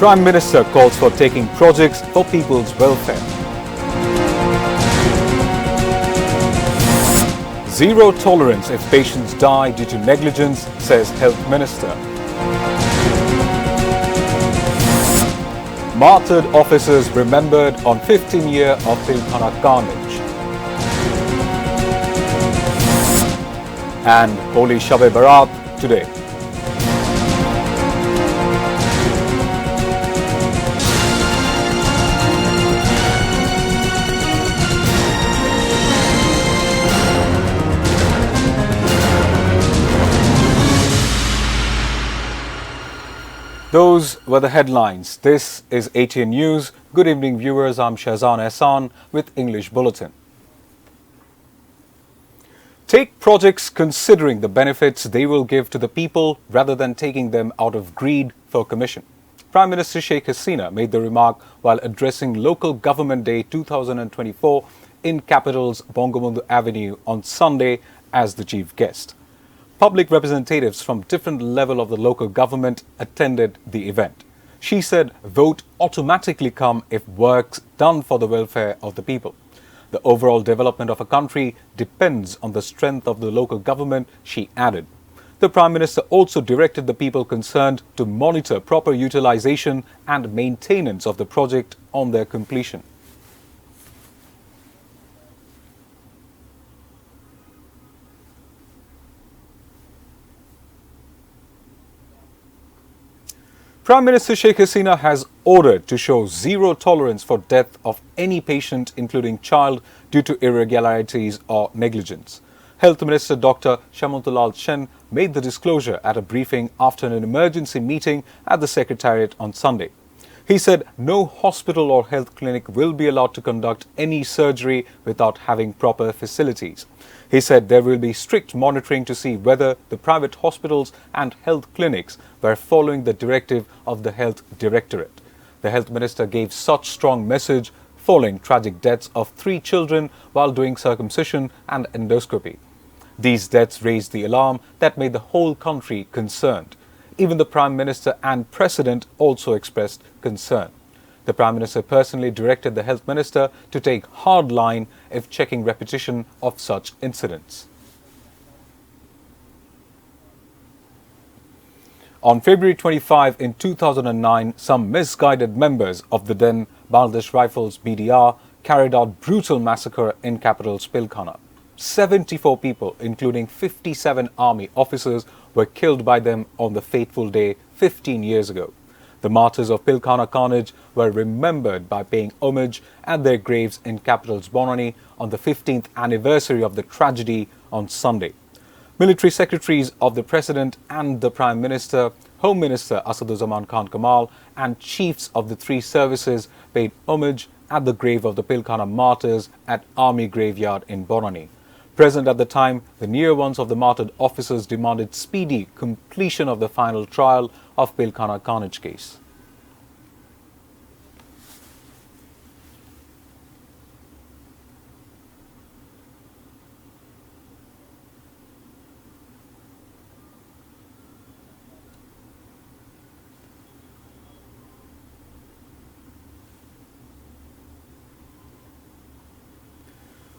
Prime Minister calls for taking projects for people's welfare. Zero tolerance if patients die due to negligence, says Health Minister. Martyred officers remembered on 15th year of Pilkhana carnage. And Holy Shabat today. Those were the headlines. This is ATN News. Good evening, viewers. I'm Shahzan Ehsan with English Bulletin. Take projects considering the benefits they will give to the people rather than taking them out of greed for commission. Prime Minister Sheikh Hasina made the remark while addressing Local Government Day 2024 in capital's Bangabandhu Avenue on Sunday as the chief guest. Public representatives from different levels of the local government attended the event. She said vote automatically come if works done for the welfare of the people. The overall development of a country depends on the strength of the local government, she added. The Prime Minister also directed the people concerned to monitor proper utilization and maintenance of the project on their completion. Prime Minister Sheikh Hasina has ordered to show zero tolerance for death of any patient, including child, due to irregularities or negligence. Health Minister Dr. Shamuntulal Sen made the disclosure at a briefing after an emergency meeting at the Secretariat on Sunday. He said no hospital or health clinic will be allowed to conduct any surgery without having proper facilities. He said there will be strict monitoring to see whether the private hospitals and health clinics were following the directive of the Health Directorate. The Health Minister gave such strong message following tragic deaths of 3 children while doing circumcision and endoscopy. These deaths raised the alarm that made the whole country concerned. Even the Prime Minister and President also expressed concern. The Prime Minister personally directed the Health Minister to take hard line if checking repetition of such incidents. On February 25 in 2009, some misguided members of the then Bangladesh Rifles BDR carried out brutal massacre in capital's Pilkhana. 74 people, including 57 army officers, were killed by them on the fateful day 15 years ago. The Martyrs of Pichanda carnage were remembered by paying homage at their graves in capital's Bonani on the 15th anniversary of the tragedy on Sunday. Military secretaries of the President and the Prime Minister, Home Minister Asaduzzaman Khan Kamal and chiefs of the 3 services paid homage at the grave of the Pilkhana martyrs at Army Graveyard in Bonani. Present at the time, the near ones of the martyred officers demanded speedy completion of the final trial of Pilkhana carnage case.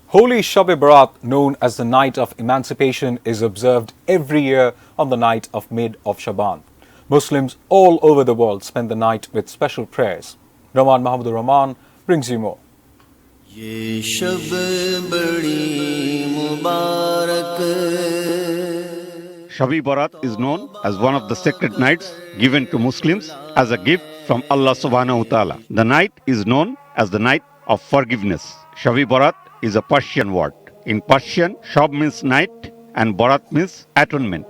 Holy Shabat, known as the Night of Emancipation, is observed every year on the night of mid of Shaban. Muslims all over the world spend the night with special prayers. Rahman Mahmoud Rahman brings you more. Shabi Barat is known as one of the sacred nights given to Muslims as a gift from Allah subhanahu wa ta'ala. The night is known as the night of forgiveness. Shabi Barat is a Persian word. In Persian, Shab means night and Barat means atonement.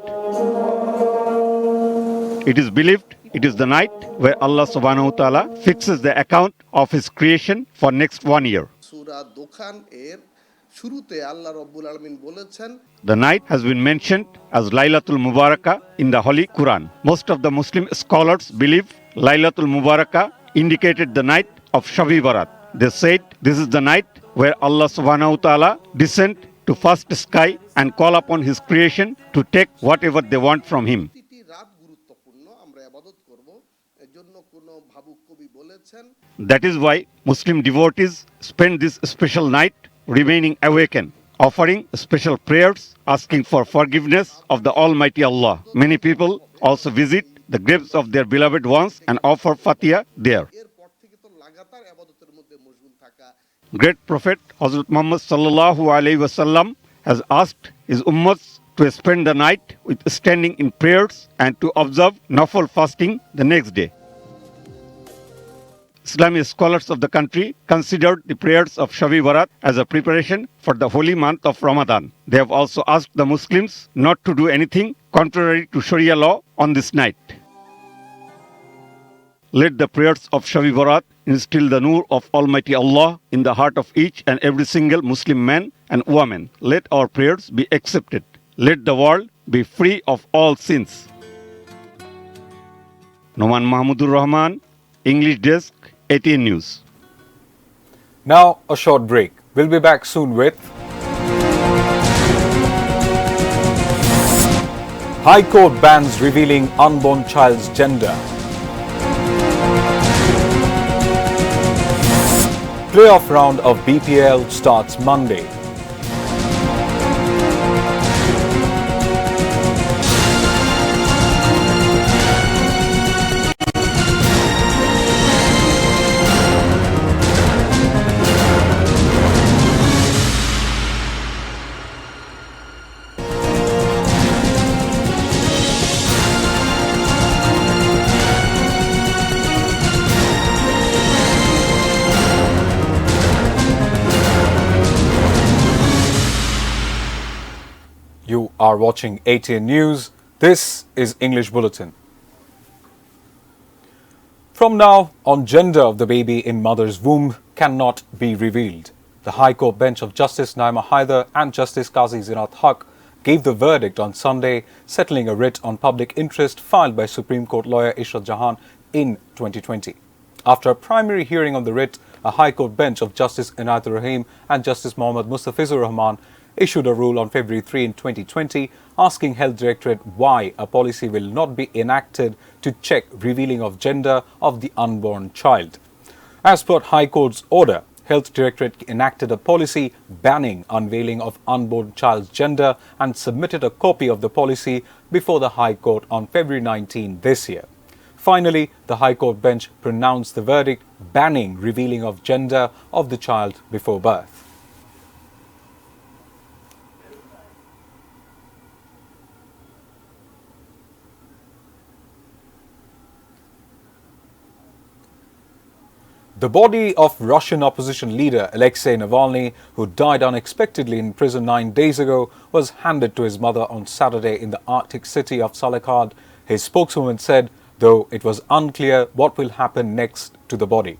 It is believed it is the night where Allah subhanahu wa ta'ala fixes the account of his creation for next 1 year. The night has been mentioned as Laylatul Mubarakah in the Holy Quran. Most of the Muslim scholars believe Laylatul Mubarakah indicated the night of Shabi Barat. They said this is the night where Allah subhanahu wa ta'ala descend to first sky and call upon his creation to take whatever they want from him. That is why Muslim devotees spend this special night remaining awakened, offering special prayers, asking for forgiveness of the Almighty Allah. Many people also visit the graves of their beloved ones and offer Fatiha there. Great Prophet Hazrat Muhammad sallallahu alaihi wasallam has asked his ummahs to spend the night with standing in prayers and to observe nafil fasting the next day. Islamic scholars of the country considered the prayers of Shabi Barat as a preparation for the holy month of Ramadan. They have also asked the Muslims not to do anything contrary to Sharia law on this night. Let the prayers of Shabi Barat instill the nur of Almighty Allah in the heart of each and every single Muslim man and woman. Let our prayers be accepted. Let the world be free of all sins. Noman Mahmudur Rahman, English Desk, ATN News. Now a short break. We'll be back soon with High Court bans revealing unborn child's gender. Playoff round of BPL starts Monday. You are watching ATN News. This is English Bulletin. From now on, gender of the baby in mother's womb cannot be revealed. The High Court bench of Justice Naima Haider and Justice Qazi Zinat Haq gave the verdict on Sunday, settling a writ on public interest filed by Supreme Court lawyer Ishrat Jahan in 2020. After a primary hearing on the writ, a High Court bench of Justice Inayatur Rahim and Justice Mohammad Mustafizur Rahman issued a rule on February 3 in 2020 asking Health Directorate why a policy will not be enacted to check revealing of gender of the unborn child. As per High Court's order, Health Directorate enacted a policy banning unveiling of unborn child's gender and submitted a copy of the policy before the High Court on February 19 this year. Finally, the High Court bench pronounced the verdict banning revealing of gender of the child before birth. The body of Russian opposition leader Alexei Navali, who died unexpectedly in prison 9 days ago, was handed to his mother on Saturday in the Arctic city of Samarkand. His spokeswoman said, though it was unclear what will happen next to the body.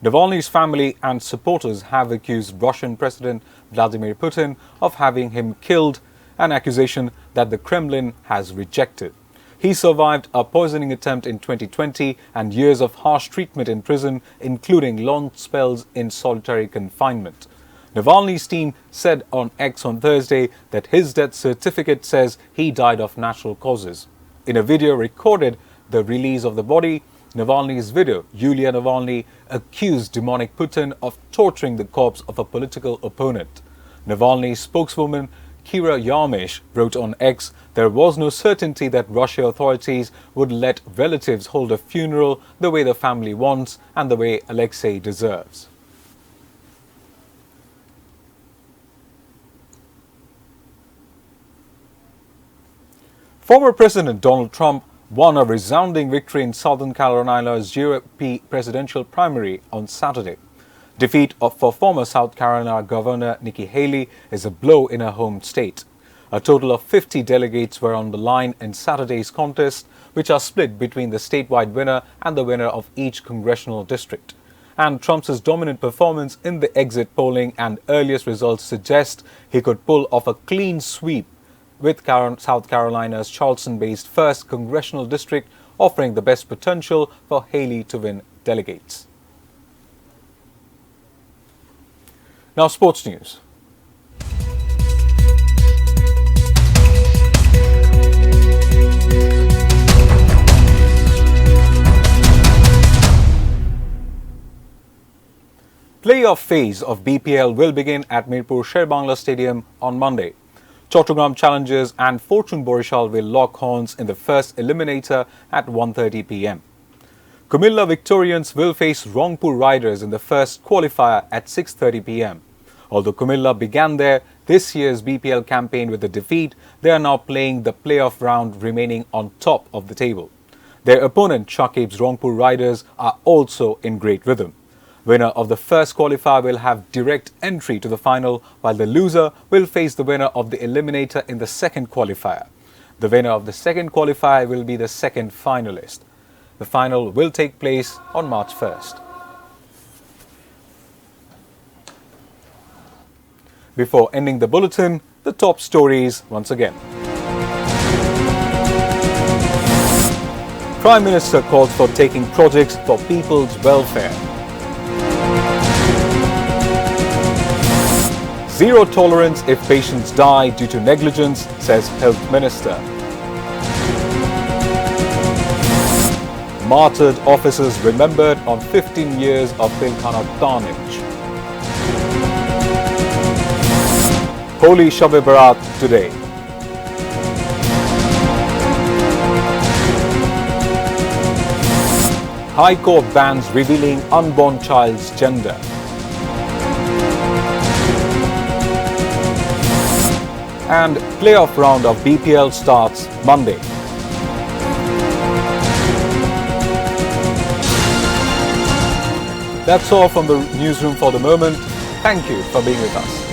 Navalny's family and supporters have accused Russian President Vladimir Putin of having him killed, an accusation that the Kremlin has rejected. He survived a poisoning attempt in 2020 and years of harsh treatment in prison, including long spells in solitary confinement. Navalny's team said on X on Thursday that his death certificate says he died of natural causes. In a video recorded the release of the body, Navalny's widow, Yulia Navalny, accused demonic Putin of torturing the corpse of a political opponent. Navalny's spokeswoman, Kira Yarmish, wrote on X, there was no certainty that Russian authorities would let relatives hold a funeral the way the family wants and the way Alexei deserves. Former President Donald Trump won a resounding victory in Southern Carolina's GOP presidential primary on Saturday. Defeat for former South Carolina Governor Nikki Haley is a blow in her home state. A total of 50 delegates were on the line in Saturday's contest, which are split between the statewide winner and the winner of each congressional district. And Trump's dominant performance in the exit polling and earliest results suggest he could pull off a clean sweep, with South Carolina's Charleston-based 1st congressional district offering the best potential for Haley to win delegates. Now, sports news. Playoff phase of BPL will begin at Mirpur Sher Bangla Stadium on Monday. Chattogram Challengers and Fortune Borishal will lock horns in the first eliminator at 1:30 p.m. Kumilla Victorians will face Rangpur Riders in the first qualifier at 6:30 p.m. Although Kumilla began this year's BPL campaign with a defeat, they are now playing the playoff round remaining on top of the table. Their opponent, Shakib's Rangpur Riders, are also in great rhythm. Winner of the first qualifier will have direct entry to the final, while the loser will face the winner of the eliminator in the second qualifier. The winner of the second qualifier will be the second finalist. The final will take place on March 1st. Before ending the bulletin, the top stories once again. Prime Minister calls for taking projects for people's welfare. Zero tolerance if patients die due to negligence, says Health Minister. Martyred officers remembered on 15 years of Pilkhana carnage. Holy Shabat today. High Court bans revealing unborn child's gender. And playoff round of BPL starts Monday. That's all from the newsroom for the moment. Thank you for being with us.